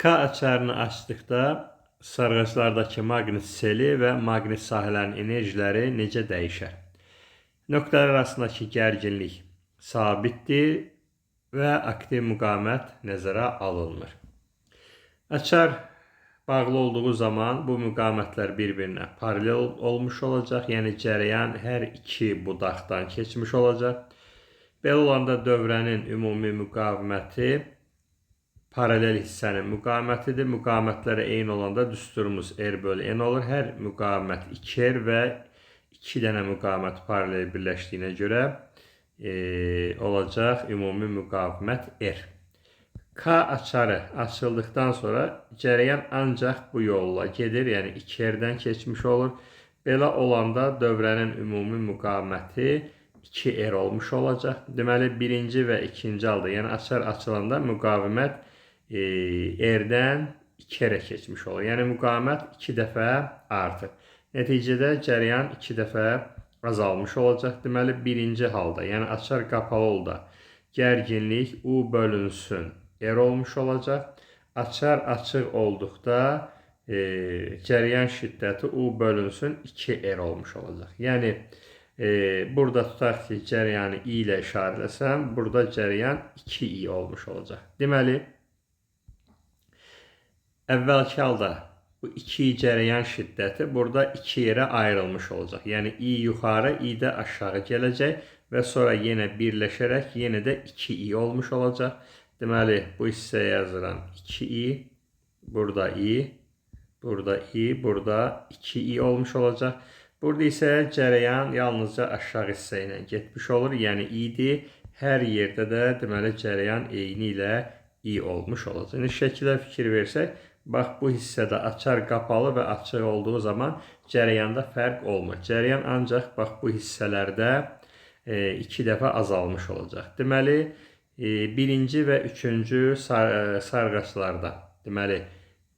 K açarını açdıqda sarğaclardakı maqnit seli və maqnit sahələrinin enerjiləri necə dəyişər? Nöqtələr arasındakı gərginlik sabitdir və aktiv müqavimət nəzərə alınmır. Açar bağlı olduğu zaman bu müqavimətlər bir-birinə paralel olmuş olacaq, yəni cərəyan hər iki budaqdan keçmiş olacaq. Belə olanda dövrənin ümumi müqaviməti paralel hissənin müqavimətidir. Müqavimətlərə eyni olanda düsturumuz R/N olur. Hər müqavimət 2R və 2 dənə müqavimət paralel birləşdiyinə görə olacaq ümumi müqavimət R. K açarı açıldıqdan sonra cərəyan ancaq bu yolla gedir, yəni 2R-dən keçmiş olur. Belə olanda dövrənin ümumi müqaviməti 2R olmuş olacaq. Deməli, birinci və ikinci halda, yəni açar açılanda müqavimət R-dən 2R-ə keçmiş olur. Yəni müqavimət 2 dəfə artır. Nəticədə cərəyan 2 dəfə azalmış olacaq. Deməli, birinci halda, yəni açar qapalı olda gərginlik U bölünsün R olmuş olacaq. Açar açıq olduqda cərəyan şiddəti U bölünsün 2R olmuş olacaq. Yəni burada tutaq ki, cərəyanı I ilə işarələsəm, burada cərəyan 2I olmuş olacaq. Deməli, əvvəlki halda bu 2 cərəyan şiddəti burada 2 yerə ayrılmış olacaq. Yəni I yuxarı, I də aşağı gələcək və sonra yenə birləşərək yenə də 2I olmuş olacaq. Deməli, bu hissəyə yazıram 2I, burada I, burada I, burada 2I olmuş olacaq. Burada isə cərəyan yalnızca aşağı hissə ilə getmiş olur, yəni I-dir. Hər yerdə də deməli cərəyan eyni ilə I olmuş olacaq. Yəni şəkilə fikir versək, bax bu hissədə açar qapalı və açıq olduğu zaman cərəyanda fərq olmur. Cərəyan ancaq bax bu hissələrdə 2 dəfə azalmış olacaq. Deməli, birinci və üçüncü sarğaclarda, deməli,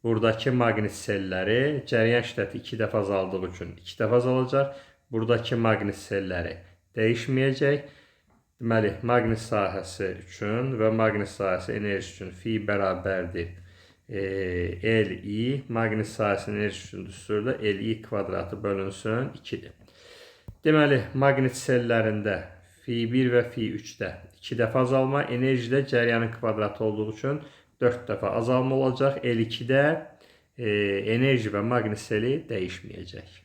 buradakı maqnit selləri cərəyan şiddəti 2 dəfə azaldığı üçün 2 dəfə azalacaq. Buradakı maqnit selləri dəyişməyəcək. Deməli, maqnit sahəsi üçün və maqnit sahəsi enerjisi üçün fi bərabərdir Li, maqnit sahəsinin enerjisi üçün düsturda Li kvadratı bölünsün 2-dir. Deməli, maqnit sellərində fi1 və fi3-də 2 dəfə azalma, enerjidə cərəyanın kvadratı olduğu üçün 4 dəfə azalma olacaq. L2-də enerji və maqnit seli dəyişməyəcək.